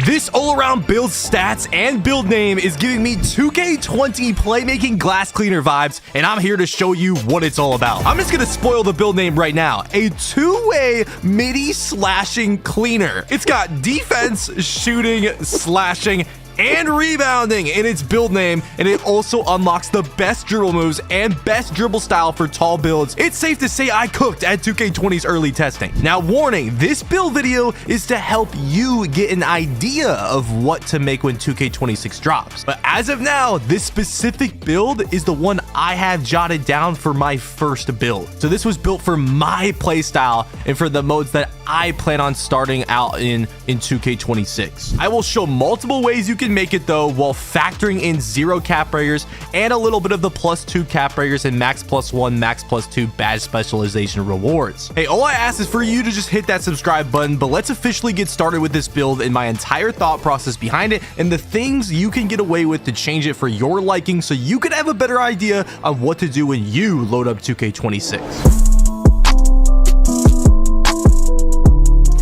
This all-around build stats and build name is giving me 2K20 playmaking glass cleaner vibes, and I'm here to show you what it's all about. I'm just gonna spoil the build name right now. A two-way midi slashing cleaner. It's got defense, shooting, slashing, and rebounding in its build name, and it also unlocks the best dribble moves and best dribble style for tall builds. It's safe to say I cooked at 2K20's early testing. Now, warning, this build video is to help you get an idea of what to make when 2K26 drops. But as of now, this specific build is the one I have jotted down for my first build. So this was built for my playstyle and for the modes that I plan on starting out in 2K26. I will show multiple ways you can make it though, while factoring in 0 cap breakers and a little bit of the +2 cap breakers and max +1, max +2 badge specialization rewards. Hey, all I ask is for you to just hit that subscribe button, but let's officially get started with this build and my entire thought process behind it and the things you can get away with to change it for your liking so you can have a better idea of what to do when you load up 2K26.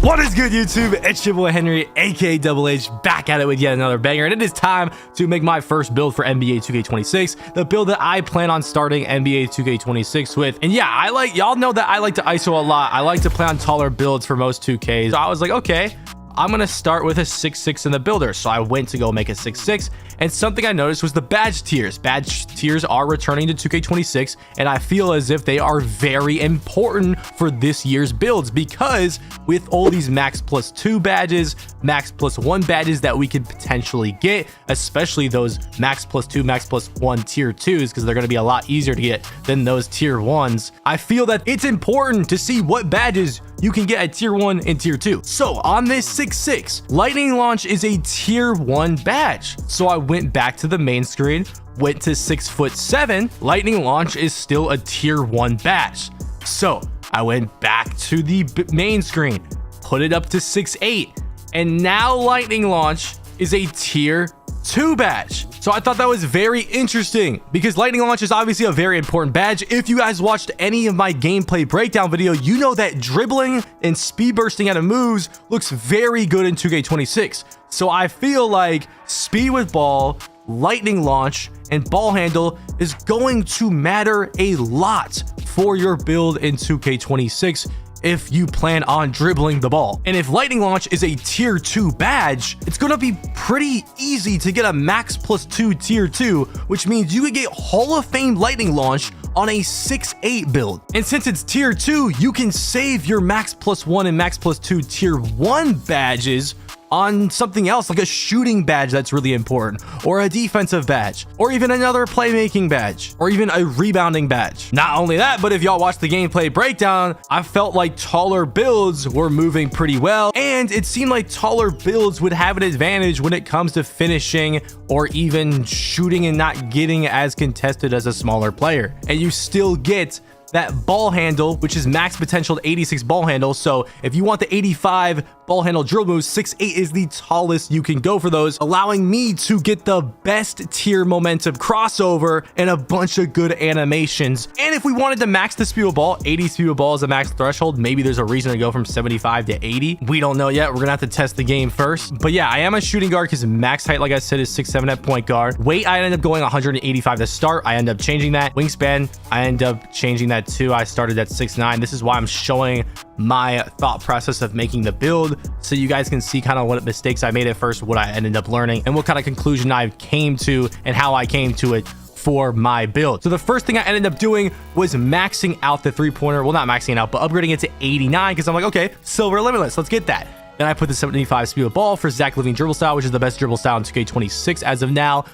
What is good, YouTube? It's your boy Henry, aka 𝙄𝙪, back at it with yet another banger, and it is time to make my first build for NBA 2K26, the build that I plan on starting NBA 2K26 with. And yeah, y'all know that I like to ISO a lot. I like to play on taller builds for most 2Ks. So I was like, okay, I'm gonna start with a 6'6" in the builder. So I went to go make a 6'6", and something I noticed was the badge tiers. Badge tiers are returning to 2K26, and I feel as if they are very important for this year's builds, because with all these max +2 badges, max +1 badges that we could potentially get, especially those max +2, max +1 tier 2s, because they're going to be a lot easier to get than those tier 1s. I feel that it's important to see what badges you can get at tier 1 and tier 2. So on this 6'6", lightning launch is a tier 1 badge. So I went back to the main screen, went to 6'7". Lightning launch is still a tier 1 badge. So I went back to the main screen, put it up to 6'8", and now lightning launch is a tier 2 badge. So I thought that was very interesting because lightning launch is obviously a very important badge. If you guys watched any of my gameplay breakdown video, you know that dribbling and speed bursting out of moves looks very good in 2K26. So I feel like speed with ball, lightning launch, and ball handle is going to matter a lot for your build in 2K26 if you plan on dribbling the ball. And if lightning launch is a tier 2 badge, it's gonna be pretty easy to get a max +2 tier 2, which means you could get Hall of Fame lightning launch on a 6'8" build. And since it's tier 2, you can save your max +1 and max +2 tier 1 badges on something else, like a shooting badge that's really important, or a defensive badge, or even another playmaking badge, or even a rebounding badge. Not only that, but if y'all watch the gameplay breakdown, I felt like taller builds were moving pretty well, and it seemed like taller builds would have an advantage when it comes to finishing or even shooting and not getting as contested as a smaller player. And you still get that ball handle, which is max potential 86 ball handle. So if you want the 85 ball handle drill moves, 6'8" is the tallest you can go for those, allowing me to get the best tier momentum crossover and a bunch of good animations. And if we wanted to max the speed of ball, 80 speed of ball is a max threshold. Maybe there's a reason to go from 75 to 80. We don't know yet. We're gonna have to test the game first. But yeah, I am a shooting guard because max height, like I said, is 6'7" at point guard. Weight, I ended up going 185 to start. I end up changing that. Wingspan, I end up changing that too. I started at 6'9". This is why I'm showing my thought process of making the build, so you guys can see kind of what mistakes I made at first, what I ended up learning, and what kind of conclusion I came to and how I came to it for my build. So the first thing I ended up doing was maxing out the 3-pointer. Well, not maxing it out, but upgrading it to 89, because I'm like, okay, silver limitless, let's get that. Then I put the 75 speed of ball for Zach LaVine dribble style, which is the best dribble style in 2K26 as of now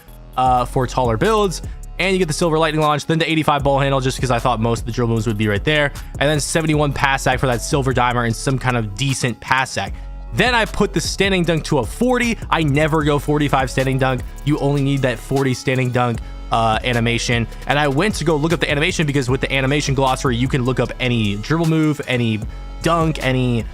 for taller builds. And you get the silver lightning launch, then the 85 ball handle, just because I thought most of the drill moves would be right there, and then 71 pass sack for that silver dimer and some kind of decent pass sack. Then I put the standing dunk to a 40. I never go 45 standing dunk. You only need that 40 standing dunk animation. And I went to go look up the animation because with the animation glossary, you can look up any dribble move, any dunk, any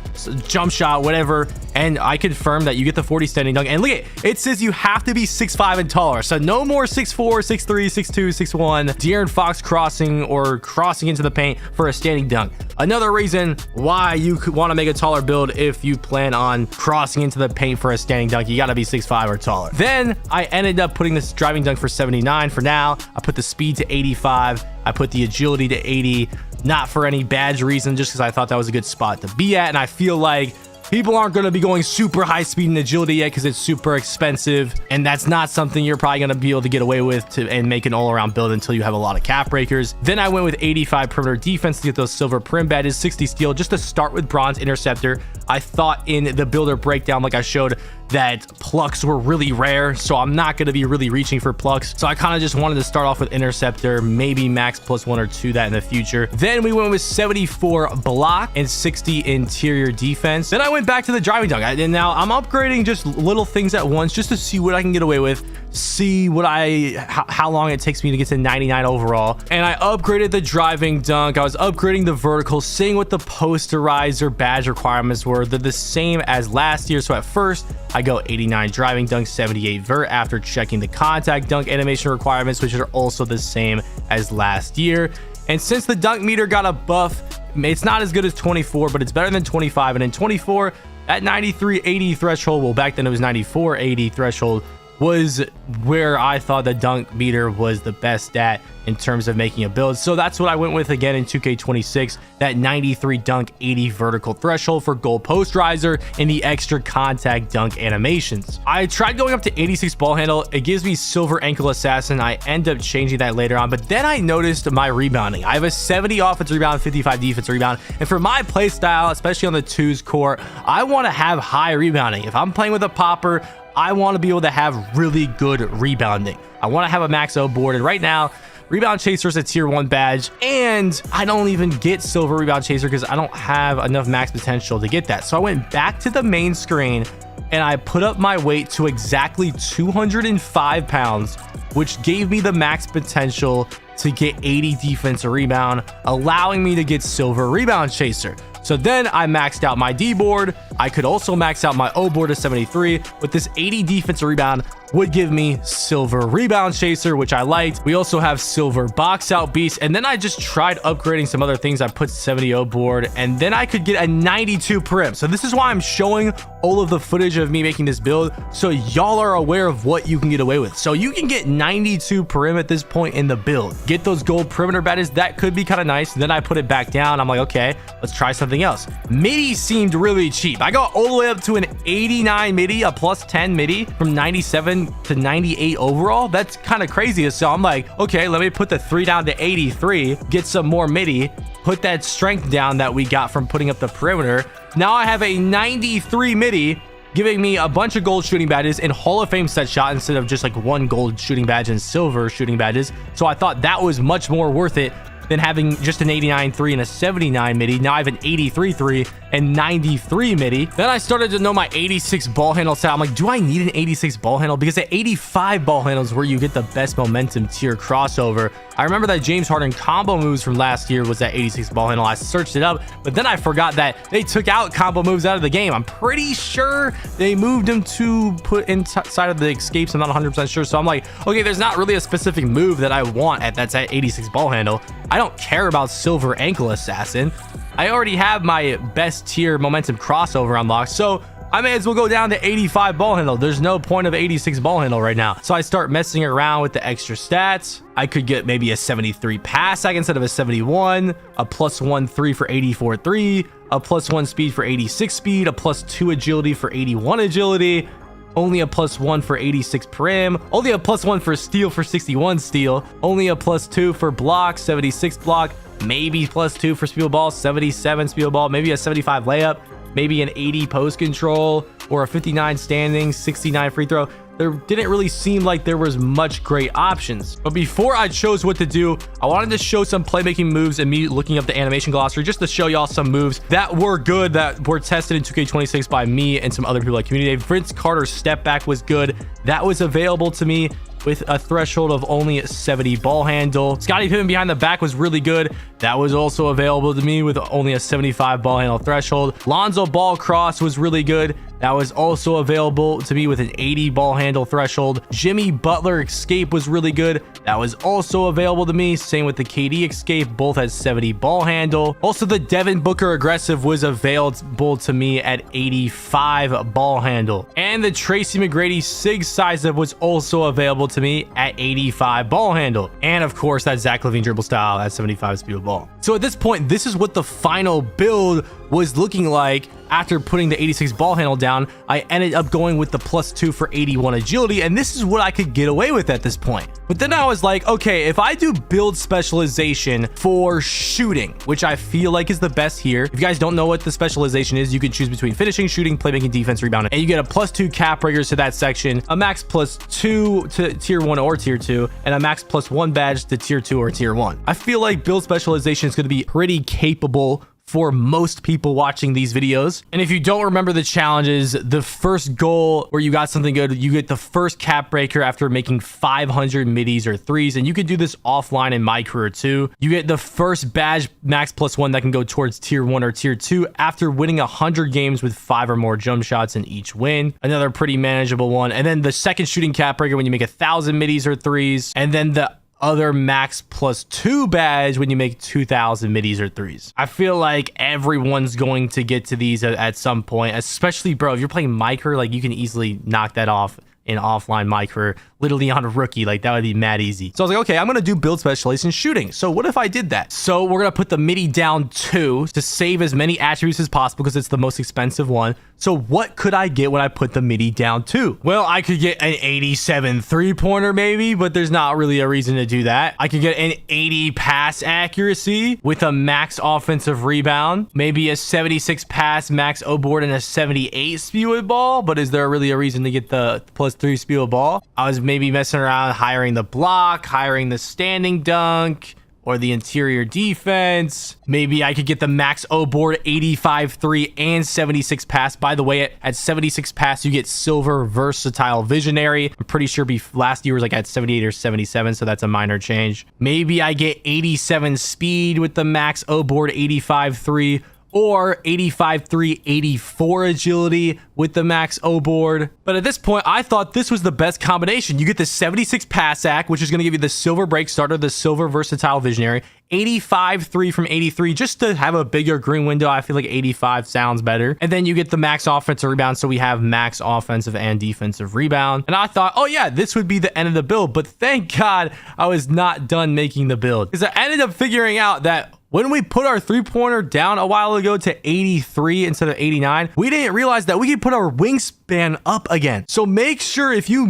jump shot, whatever, and I confirmed that you get the 40 standing dunk. And look at it says you have to be 6'5" and taller, so no more 6'4", 6'3", 6'2", 6'1", De'Aaron Fox crossing into the paint for a standing dunk. Another reason why you could want to make a taller build if you plan on crossing into the paint for a standing dunk, you got to be 6'5" or taller. Then I ended up putting this driving dunk for 79 for now. I put the speed to 85. I put the agility to 80, not for any badge reason, just because I thought that was a good spot to be at. And I feel like people aren't going to be going super high speed and agility yet because it's super expensive, and that's not something you're probably going to be able to get away with and make an all-around build until you have a lot of cap breakers. Then I went with 85 perimeter defense to get those silver prim badges, 60 steal just to start with bronze interceptor. I thought in the builder breakdown, like I showed, that plucks were really rare, so I'm not going to be really reaching for plucks. So I kind of just wanted to start off with interceptor, maybe max +1 or 2 that in the future. Then we went with 74 block and 60 interior defense. Then I went back to the driving dunk, and now I'm upgrading just little things at once just to see what I can get away with, see what how long it takes me to get to 99 overall. And I upgraded the driving dunk. I was upgrading the vertical, seeing what the posterizer badge requirements were. They're the same as last year. So at first I go 89 driving dunk, 78 vert after checking the contact dunk animation requirements, which are also the same as last year. And since the dunk meter got a buff, it's not as good as 24, but it's better than 25. And in 24, that 93-80 threshold, well, back then it was 94-80 threshold, was where I thought the dunk meter was the best stat in terms of making a build. So that's what I went with again in 2K26, that 93 dunk, 80 vertical threshold for goal post riser and the extra contact dunk animations. I tried going up to 86 ball handle. It gives me silver ankle assassin. I end up changing that later on, but then I noticed my rebounding. I have a 70 offense rebound, 55 defense rebound, and for my play style, especially on the twos court, I want to have high rebounding. If I'm playing with a popper, I want to be able to have really good rebounding. I want to have a max O board, and right now Rebound Chaser is a tier 1 badge, and I don't even get silver Rebound Chaser because I don't have enough max potential to get that. So I went back to the main screen and I put up my weight to exactly 205 pounds, which gave me the max potential to get 80 defense or rebound, allowing me to get silver Rebound Chaser. So then I maxed out my D board. I could also max out my O board to 73. With this 80 defensive rebound would give me silver Rebound Chaser, which I liked. We also have silver box out beast. And then I just tried upgrading some other things. I put 70 O board, and then I could get a 92 prim. So this is why I'm showing all of the footage of me making this build, so y'all are aware of what you can get away with. So you can get 92 prim at this point in the build. Get those gold perimeter badges. That could be kind of nice. Then I put it back down. I'm like, okay, let's try something else. Midi seemed really cheap. I got all the way up to an 89 midi, a +10 midi from 97 to 98 overall. That's kind of crazy. So I'm like, okay, let me put the 3 down to 83, get some more midi, put that strength down that we got from putting up the perimeter. Now I have a 93 midi, giving me a bunch of gold shooting badges and Hall of Fame set shot instead of just like 1 gold shooting badge and silver shooting badges. So I thought that was much more worth it than having just an 89-3 and a 79 midi. Now I have an 83-3 and 93 midi. Then I started to know my 86 ball handle set. I'm like, do I need an 86 ball handle? Because at 85 ball handle is where you get the best momentum tier crossover. I remember that James Harden combo moves from last year was that 86 ball handle. I searched it up, but then I forgot that they took out combo moves out of the game. I'm pretty sure they moved them to put inside of the escapes. I'm not 100% sure. So I'm like, okay, there's not really a specific move that I want that's at 86 ball handle. I don't care about silver ankle assassin. I already have my best tier momentum crossover unlocked, so I may as well go down to 85 ball handle. There's no point of 86 ball handle right now. So I start messing around with the extra stats. I could get maybe a 73 pass sack instead of a 71, a +1 3 for 84 3, a +1 speed for 86 speed, a +2 agility for 81 agility, only a +1 for 86 prim, only a +1 for steal for 61 steal, only a +2 for block, 76 block, maybe +2 for speed ball, 77 speed ball, maybe a 75 layup, maybe an 80 post control, or a 59 standing, 69 free throw. There didn't really seem like there was much great options. But before I chose what to do, I wanted to show some playmaking moves and me looking up the animation glossary just to show y'all some moves that were good, that were tested in 2K26 by me and some other people like community. Vince Carter's step back was good. That was available to me with a threshold of only 70 ball handle. Scottie Pippen behind the back was really good. That was also available to me with only a 75 ball handle threshold. Lonzo Ball Cross was really good. That was also available to me with an 80 ball handle threshold. Jimmy Butler Escape was really good. That was also available to me. Same with the KD Escape, both at 70 ball handle. Also, the Devin Booker Aggressive was available to me at 85 ball handle. And the Tracy McGrady Sig Size Up was also available to me at 85 ball handle. And of course, that Zach LaVine dribble style at 75 speed of ball. So at this point, this is what the final build was looking like. After putting the 86 ball handle down, I ended up going with the +2 for 81 agility, and this is what I could get away with at this point. But then I was like, okay, if I do build specialization for shooting, which I feel like is the best here. If you guys don't know what the specialization is, you can choose between finishing, shooting, playmaking, defense, rebounding, and you get a +2 cap breakers to that section, a max +2 to tier 1 or tier 2, and a max +1 badge to tier 2 or tier 1. I feel like build specialization is going to be pretty capable for most people watching these videos. And if you don't remember the challenges, the first goal where you got something good, you get the first cap breaker after making 500 middies or threes, and you can do this offline in my career too. You get the first badge max +1 that can go towards tier 1 or tier 2 after winning 100 games with 5 or more jump shots in each win. Another pretty manageable one. And then the second shooting cap breaker when you make 1,000 middies or threes, and then the other max +2 badge when you make 2,000 middies or threes. I feel like everyone's going to get to these at some point, especially, bro, if you're playing micro, like you can easily knock that off in offline micro, literally on a rookie. Like that would be mad easy. So I was like, okay, I'm gonna do build specialization shooting. So what if I did that? So we're gonna put the midi down 2 to save as many attributes as possible because it's the most expensive one. So what could I get when I put the midi down 2? Well, I could get an 87 3-pointer maybe, but there's not really a reason to do that. I could get an 80 pass accuracy with a max offensive rebound, maybe a 76 pass max O board and a 78 speed with ball. But is there really a reason to get the +3 speed with ball? I was maybe messing around hiring the block, hiring the standing dunk, or the interior defense. Maybe I could get the max O board, 85 3 and 76 pass. By the way, at 76 pass, you get silver versatile visionary. I'm pretty sure last year was like at 78 or 77, so that's a minor change. Maybe I get 87 speed with the max O board, 85 3, or 85 3 84 agility with the max O board. But at this point, I thought this was the best combination. You get the 76 pass act, which is going to give you the silver break starter, the silver versatile visionary, 85 3 from 83 just to have a bigger green window. I feel like 85 sounds better. And then you get the max offensive rebound, so we have max offensive and defensive rebound. And I thought, oh yeah, this would be the end of the build. But thank God I was not done making the build, because I ended up figuring out that when we put our 3-pointer down a while ago to 83 instead of 89, we didn't realize that we could put our wingspan up again. So make sure if you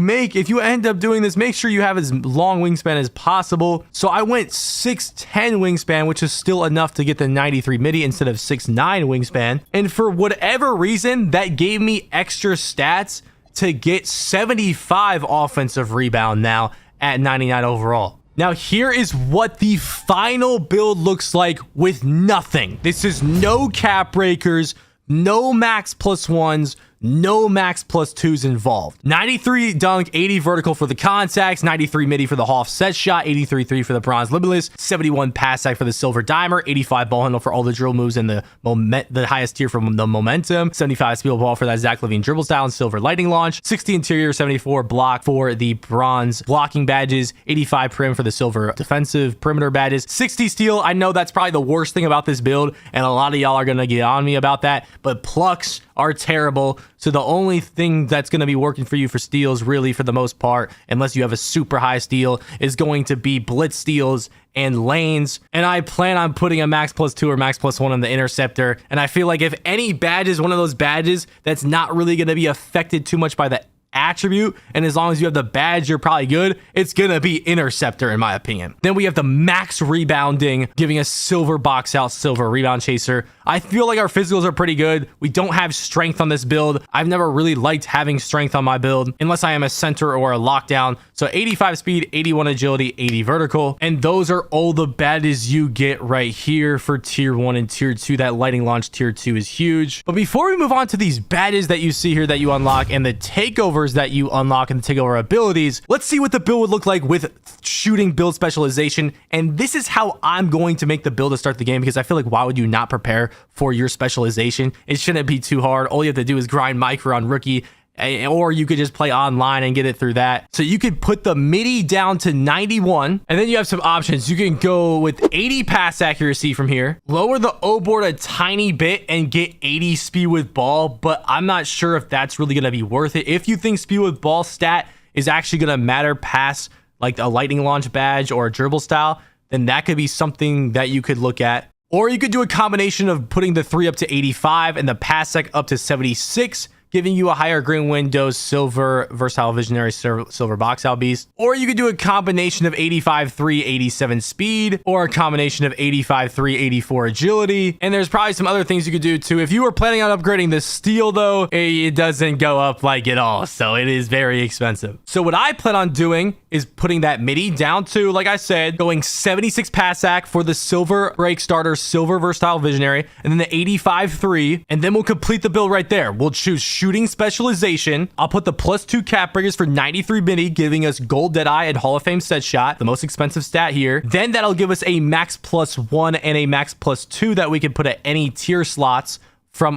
end up doing this, make sure you have as long wingspan as possible. So I went 6'10 wingspan, which is still enough to get the 93 midi instead of 6'9 wingspan. And for whatever reason, that gave me extra stats to get 75 offensive rebound now at 99 overall. Now, here is what the final build looks like with nothing. This is no cap breakers, no max +1s, no max +2s involved. 93 dunk, 80 vertical for the contacts, 93 midi for the half set shot, 83 3 for the bronze limitless, 71 pass act for the silver dimer, 85 ball handle for all the drill moves and the highest tier from the momentum, 75 speed ball for that Zach LaVine dribble style and silver lightning launch, 60 interior, 74 block for the bronze blocking badges, 85 prim for the silver defensive perimeter badges, 60 steal. I know that's probably the worst thing about this build, and a lot of y'all are gonna get on me about that, but plucks are terrible. So the only thing that's going to be working for you for steals, really, for the most part, unless you have a super high steal, is going to be blitz steals and lanes. And I plan on putting a max +2 or max +1 on the interceptor. And I feel like if any badge is one of those badges that's not really going to be affected too much by the attribute, and as long as you have the badge, you're probably good, it's gonna be interceptor in my opinion. Then we have the max rebounding, giving us silver box out, silver rebound chaser. I feel like our physicals are pretty good. We don't have strength on this build. I've never really liked having strength on my build unless I am a center or a lockdown. So 85 speed, 81 agility, 80 vertical, and those are all the badges you get right here for tier 1 and tier 2. That lightning launch tier 2 is huge. But before we move on to these badges that you see here that you unlock and the takeover takeovers that you unlock in the takeover abilities, let's see what the build would look like with shooting build specialization. And this is how I'm going to make the build to start the game, because I feel like why would you not prepare for your specialization? It shouldn't be too hard. All you have to do is grind micro on rookie, or you could just play online and get it through that. So you could put the MIDI down to 91, and then you have some options. You can go with 80 pass accuracy from here, lower the O board a tiny bit and get 80 speed with ball, but I'm not sure if that's really going to be worth it. If you think speed with ball stat is actually going to matter past like a lightning launch badge or a dribble style, then that could be something that you could look at. Or you could do a combination of putting the 3 up to 85 and the pass sec up to 76, giving you a higher green windows, silver, versatile visionary, silver box out beast. Or you could do a combination of 85-3, 87 speed, or a combination of 85-3, 84 agility. And there's probably some other things you could do too. If you were planning on upgrading the steel though, it doesn't go up like at all. So it is very expensive. So what I plan on doing is putting that MIDI down to, like I said, going 76 pass ac for the silver break starter, silver versatile visionary, and then the 85-3, and then we'll complete the build right there. We'll choose shooting specialization. I'll put the +2 cap breakers for 93 MIDI, giving us 𝙿𝙤𝙪𝙗𝙃 and Hall of Fame set shot, the most expensive stat here. Then that'll give us a max +1 and a max +2 that we can put at any tier slots from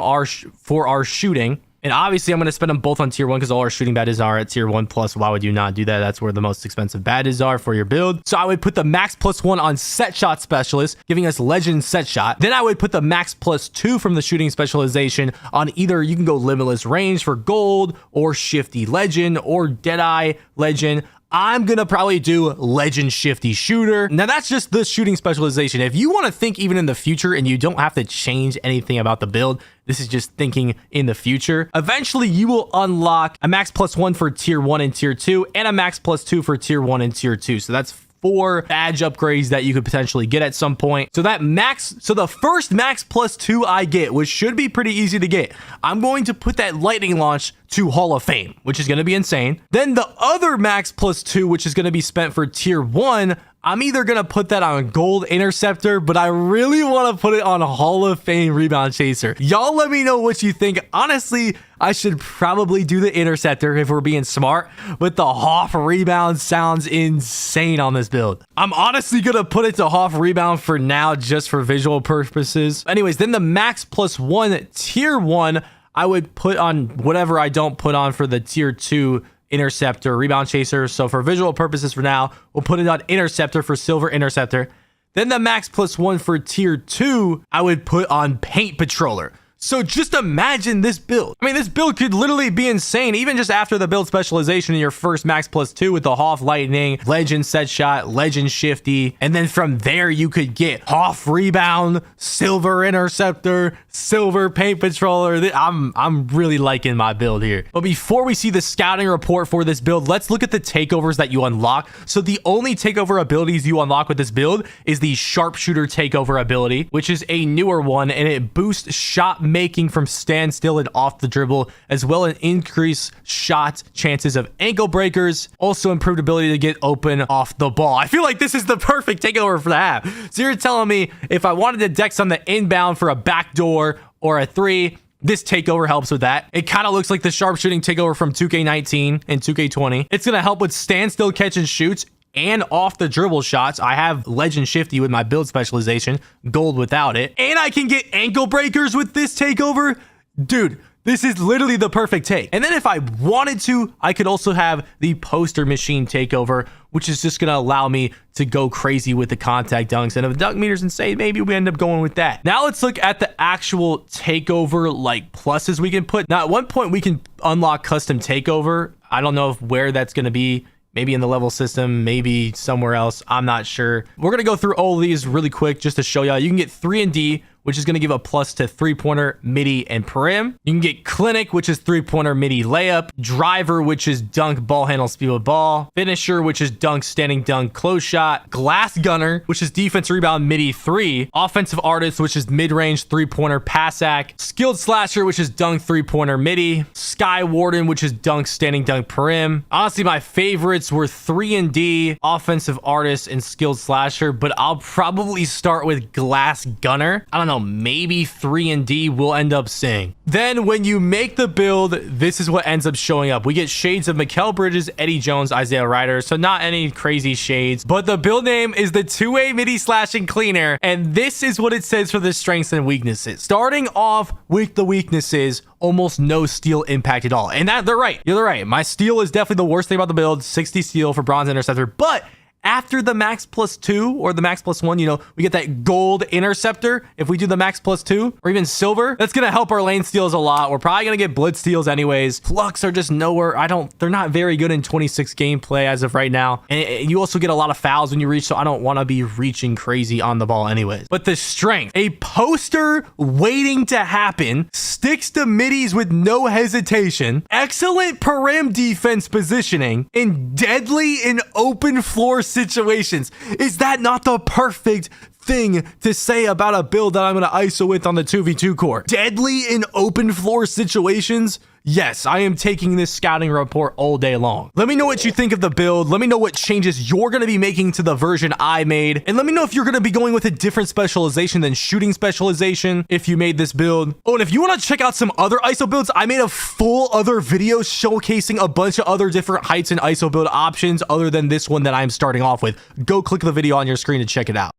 for our shooting. And obviously, I'm going to spend them both on tier 1 because all our shooting badges are at tier 1 plus. Why would you not do that? That's where the most expensive badges are for your build. So I would put the max +1 on set shot specialist, giving us legend set shot. Then I would put the max +2 from the shooting specialization on either, you can go limitless range for gold, or shifty legend, or Deadeye legend. I'm going to probably do legend shifty shooter. Now that's just the shooting specialization. If you want to think even in the future and you don't have to change anything about the build, this is just thinking in the future. Eventually you will unlock a max +1 for tier 1 and tier 2 and a max +2 for tier 1 and tier 2. So that's 4 badge upgrades that you could potentially get at some point. So the first max +2 I get, which should be pretty easy to get, I'm going to put that lightning launch to Hall of Fame, which is going to be insane. Then the other max +2, which is going to be spent for tier 1, I'm either going to put that on gold interceptor, but I really want to put it on Hall of Fame rebound chaser. Y'all let me know what you think. Honestly, I should probably do the interceptor if we're being smart, but the Hoff rebound sounds insane on this build. I'm honestly going to put it to Hoff rebound for now, just for visual purposes. Anyways, then the max +1 tier 1, I would put on whatever I don't put on for the tier 2 interceptor rebound chaser. So for visual purposes for now, we'll put it on interceptor for silver interceptor. Then the max +1 for tier 2, I would put on paint patroller. So just imagine this build. I mean, this build could literally be insane, even just after the build specialization in your first max +2 with the Hoff lightning, legend set shot, legend shifty, and then from there you could get Hoff rebound, silver interceptor, silver paint patroller. I'm really liking my build here. But before we see the scouting report for this build, let's look at the takeovers that you unlock. So the only takeover abilities you unlock with this build is the sharpshooter takeover ability, which is a newer one, and it boosts shot making from standstill and off the dribble, as well as increase shot chances of ankle breakers, also improved ability to get open off the ball. I feel like this is the perfect takeover for the have. So you're telling me if I wanted to dex on the inbound for a backdoor or a 3, this takeover helps with that. It kind of looks like the sharpshooting takeover from 2K19 and 2K20. It's going to help with standstill catch and shoots and off the dribble shots. I have legend shifty with my build specialization, gold without it, and I can get ankle breakers with this takeover. Dude, this is literally the perfect take. And then if I wanted to, I could also have the poster machine takeover, which is just going to allow me to go crazy with the contact dunks. And if the dunk meter's insane, maybe we end up going with that. Now let's look at the actual takeover like pluses we can put. Now at one point we can unlock custom takeover. I don't know where that's going to be. Maybe in the level system, maybe somewhere else. I'm not sure. We're going to go through all of these really quick just to show y'all. You can get 3 and D, which is going to give a plus to 3-pointer, midi, and prim. You can get Clinic, which is 3-pointer, midi, layup. Driver, which is dunk, ball handle, speed with ball. Finisher, which is dunk, standing dunk, close shot. Glass Gunner, which is defense, rebound, midi, 3. Offensive Artist, which is mid-range, 3-pointer, pass ac. Skilled Slasher, which is dunk, 3-pointer, midi. Sky Warden, which is dunk, standing dunk, prim. Honestly, my favorites were 3 and D, Offensive Artist, and Skilled Slasher, but I'll probably start with Glass Gunner. I don't know. know, maybe 3 and D will end up seeing. Then when you make the build, this is what ends up showing up. We get shades of Mikal Bridges, Eddie Jones, Isaiah Ryder, so not any crazy shades, but the build name is the 2A midi slashing cleaner, and this is what it says for the strengths and weaknesses. Starting off with the weaknesses, almost no steal impact at all. And that they're right. You're right. My steal is definitely the worst thing about the build. 60 steal for bronze interceptor, but after the max +2 or the max +1, you know, we get that gold interceptor. If we do the max +2 or even silver, that's going to help our lane steals a lot. We're probably going to get blitz steals anyways. Flux are just nowhere. They're not very good in 26 gameplay as of right now. And you also get a lot of fouls when you reach, so I don't want to be reaching crazy on the ball anyways. But the strength, a poster waiting to happen, sticks to middies with no hesitation, excellent param defense positioning, and deadly in open floor situations. Is that not the perfect thing to say about a build that I'm going to ISO with on the 2v2 core? Deadly in open floor situations? Yes, I am taking this scouting report all day long. Let me know what you think of the build. Let me know what changes you're going to be making to the version I made. And let me know if you're going to be going with a different specialization than shooting specialization if you made this build. Oh, and if you want to check out some other ISO builds, I made a full other video showcasing a bunch of other different heights and ISO build options other than this one that I'm starting off with. Go click the video on your screen to check it out.